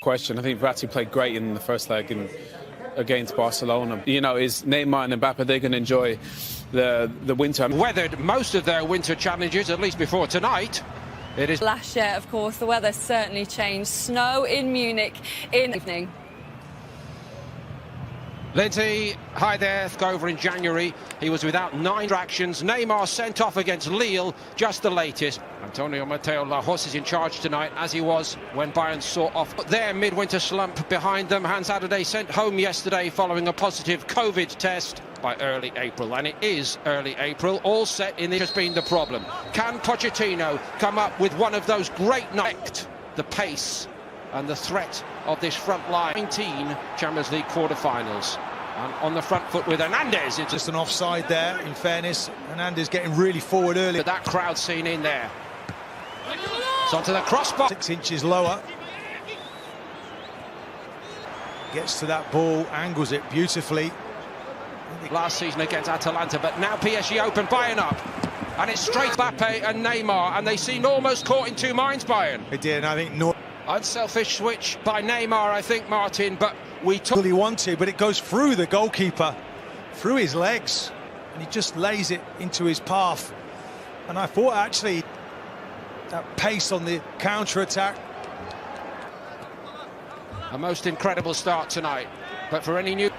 Question. I think Verratti played great in the first leg against Barcelona. You know, is Neymar and Mbappe, they're going to enjoy the winter. Weathered most of their winter challenges, at least before tonight. It is last year, of course, the weather certainly changed. Snow in Munich in the evening. Lindsay, hi there. Go over in January. He was without 9 distractions. Neymar sent off against Lille, just the latest. Antonio Mateo Lajos is in charge tonight, as he was when Bayern saw off their midwinter slump behind them. Hans Adade sent home yesterday following a positive COVID test by early April, and it is early April. All set in. This has been the problem. Can Pochettino come up with one of those great nights? The pace and the threat of this front line. 19 Champions League quarter-finals. And on the front foot with Hernandez. It's just an offside there, in fairness. Hernandez getting really forward early. But that crowd scene in there. It's onto the crossbar. 6 inches lower. Gets to that ball, angles it beautifully. Last season against Atalanta, but now PSG open, Bayern up. And it's straight Mbappe and Neymar, and they seem almost caught in two minds, Bayern. They did, and I think unselfish switch by Neymar, I think, Martin, but we took... He wanted, but it goes through the goalkeeper, through his legs, and he just lays it into his path. And I thought, actually, that pace on the counter-attack. A most incredible start tonight, but for any new...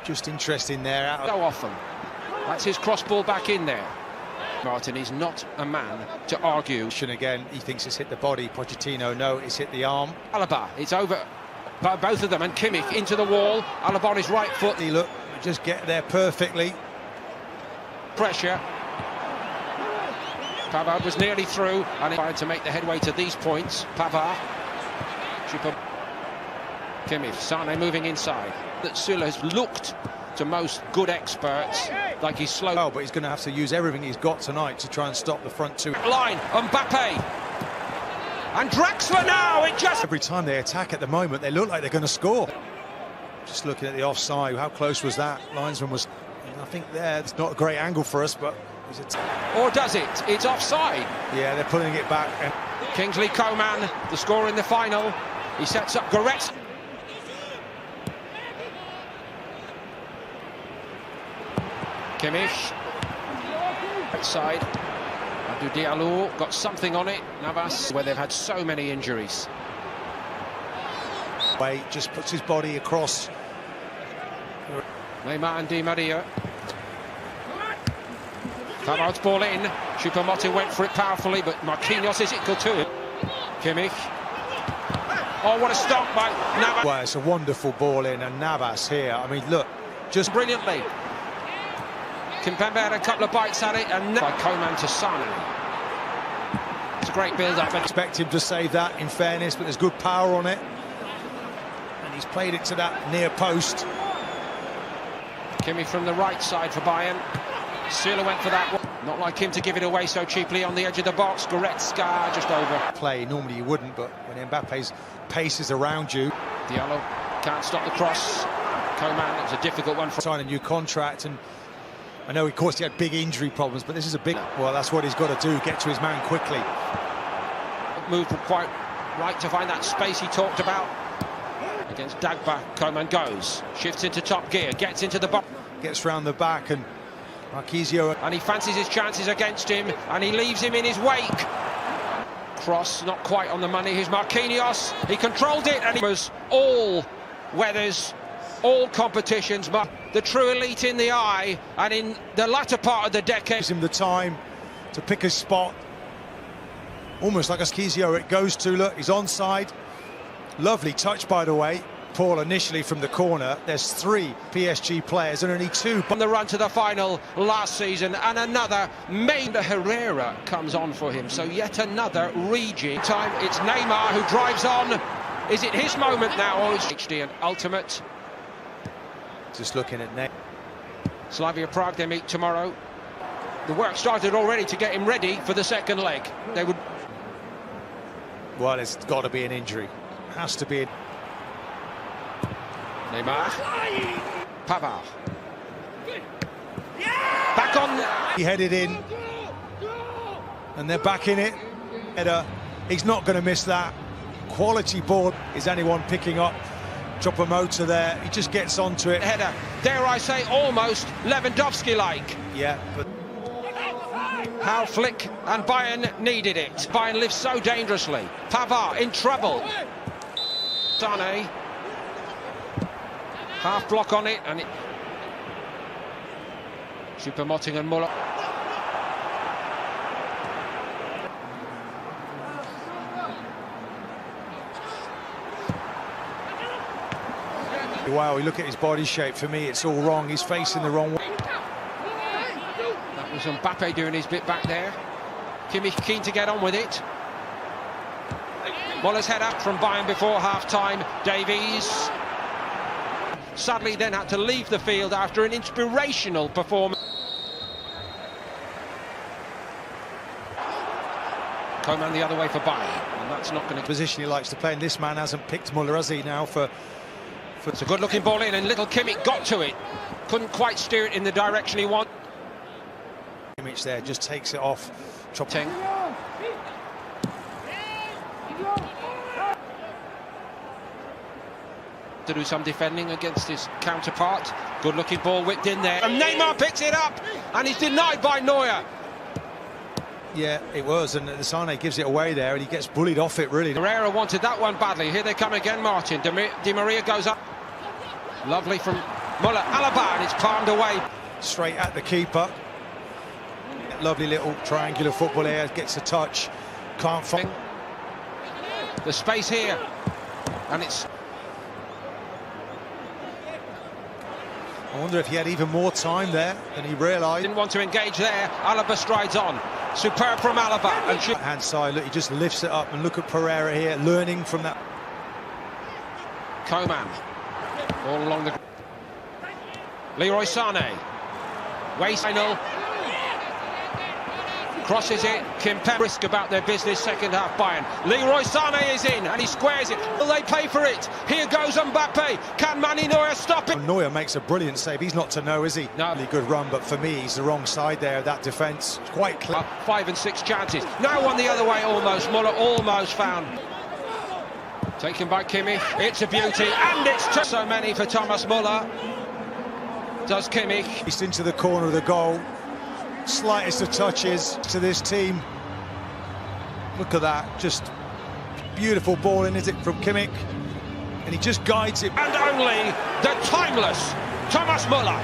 Just interesting there. So often. That's his cross ball back in there. Martin is not a man to argue. Again, he thinks it's hit the body. Pochettino, no, it's hit the arm. Alaba, it's over by both of them, and Kimmich into the wall. Alaba on his right foot. He look, just get there perfectly. Pressure. Pavard was nearly through, and he tried to make the headway to these points. Pavard. Kimmich, Sane moving inside. That Süle has looked to most good experts like he's slow. Oh, but he's going to have to use everything he's got tonight to try and stop the front two. Line, Mbappe. And Draxler now, it just... Every time they attack at the moment, they look like they're going to score. Just looking at the offside, how close was that? Linesman was, I think there, it's not a great angle for us, but... Or does it? It's offside. Yeah, they're pulling it back. And Kingsley Coman, the scorer in the final. He sets up Goretz. Kimmich, outside. Abdou Diallo got something on it. Navas, where they've had so many injuries. Just puts his body across. Neymar and Di Maria. Pavard's ball in. Choupo-Moting went for it powerfully, but Marquinhos is equal to it. Kimmich. Oh, what a stop by Navas. Well, it's a wonderful ball in, and Navas here. I mean, look, just brilliantly. Kimpembe had a couple of bites at it, and by Coman to Sane. It's a great build-up. I expect him to save that, in fairness, but there's good power on it. And he's played it to that near post. Kimmich from the right side for Bayern. Süle went for that one. Not like him to give it away so cheaply on the edge of the box. Goretzka just over. Play, normally you wouldn't, but when Mbappe's pace is around you. Diallo can't stop the cross. Coman, it was a difficult one for... Sign a new contract, and I know, of course, he had big injury problems, but this is a big... Well, that's what he's got to do, get to his man quickly. Moved quite right to find that space he talked about. Against Dagba, Coman goes. Shifts into top gear, gets into the box. Gets round the back, and Marquinhos... And he fancies his chances against him, and he leaves him in his wake. Cross, not quite on the money. Here's Marquinhos. He controlled it, and he was all weathers, all competitions, but the true elite in the eye, and in the latter part of the decade. Gives him the time to pick his spot. Almost like a Marquinhos it goes to. Look, he's onside. Lovely touch, by the way. Paul initially from the corner. There's 3 PSG players and only 2 on the run to the final last season, and another Menda Herrera comes on for him, so yet another rejig. Time it's Neymar who drives on. Is it his moment now, or is HD an ultimate? Just looking at Neymar. Slavia Prague, they meet tomorrow. The work started already to get him ready for the second leg. They would... Well, it's got to be an injury. Has to be. Neymar. Pavard. Back on. He headed in. And they're back in it. Header He's not going to miss that. Quality ball. Is anyone picking up Choupo-Moting there? He just gets onto it. Header, dare I say, almost Lewandowski-like. Yeah, but How Flick and Bayern needed it. Bayern lives so dangerously. Pavard in trouble. Sane. Half block on it, and it... Choupo-Moting and Muller. wow, you look at his body shape. For me, it's all wrong. He's facing the wrong way. That was Mbappe doing his bit back there. Kimmich keen to get on with it. Muller's head up from Bayern before half-time. Davies sadly then had to leave the field after an inspirational performance. Coman the other way for Bayern, and that's not going to... Position he likes to play, and this man hasn't picked Muller, has he, now for... It's a good-looking ball in, and little Kimmich got to it. Couldn't quite steer it in the direction he wanted. Kimmich there just takes it off. Ting. To do some defending against his counterpart. Good-looking ball whipped in there, and Neymar picks it up, and he's denied by Neuer. Yeah, it was, and Sane gives it away there, and he gets bullied off it, really. Herrera wanted that one badly. Here they come again, Martin. Di Maria goes up. Lovely from Muller. Alaba, and it's palmed away. Straight at the keeper. Lovely little triangular football here. Gets a touch. Can't find the space here, and it's... I wonder if he had even more time there than he realised. Didn't want to engage there. Alaba strides on. Superb from Alaba. And hand side, look, he just lifts it up, and look at Pereira here, learning from that. Coman. All along the... Leroy Sane. Waste final. Crosses it. Kimpembe risk about their business. Second half Bayern. Leroy Sane is in, and he squares it. Will they pay for it? Here goes Mbappe. Can Mani Neuer stop it? Neuer makes a brilliant save. He's not to know, is he? No. Really good run, but for me, he's the wrong side there. That defence, quite clear. 5 and 6 chances. Now one the other way almost. Muller almost found. Taken by Kimmich. It's a beauty, and it's so many for Thomas Muller. Does Kimmich. He's into the corner of the goal. Slightest of touches to this team. Look at that, just beautiful ball in, is it, from Kimmich, and he just guides it. And only the timeless Thomas Muller.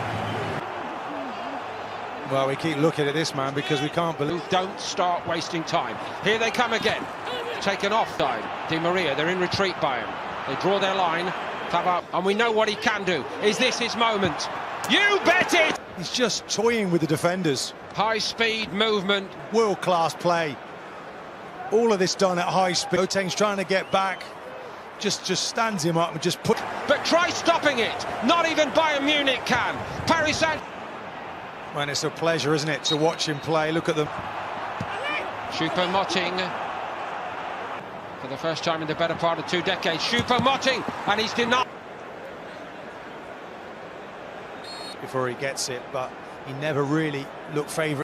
Well, we keep looking at this man because we can't believe... Don't start wasting time. Here they come again. Taken offside. Di Maria, they're in retreat, Bayern. They draw their line. Pavard, and we know what he can do. Is this his moment? You bet it! He's just toying with the defenders. High speed movement. World-class play. All of this done at high speed. Boateng's trying to get back. Just stands him up and just put... But try stopping it. Not even Bayern Munich can. Paris Saint... Man, it's a pleasure, isn't it, to watch him play. Look at them. Choupo-Moting. For the first time in the better part of 2 decades. Choupo-Moting, and he's denied. Before he gets it, but he never really looked favourite.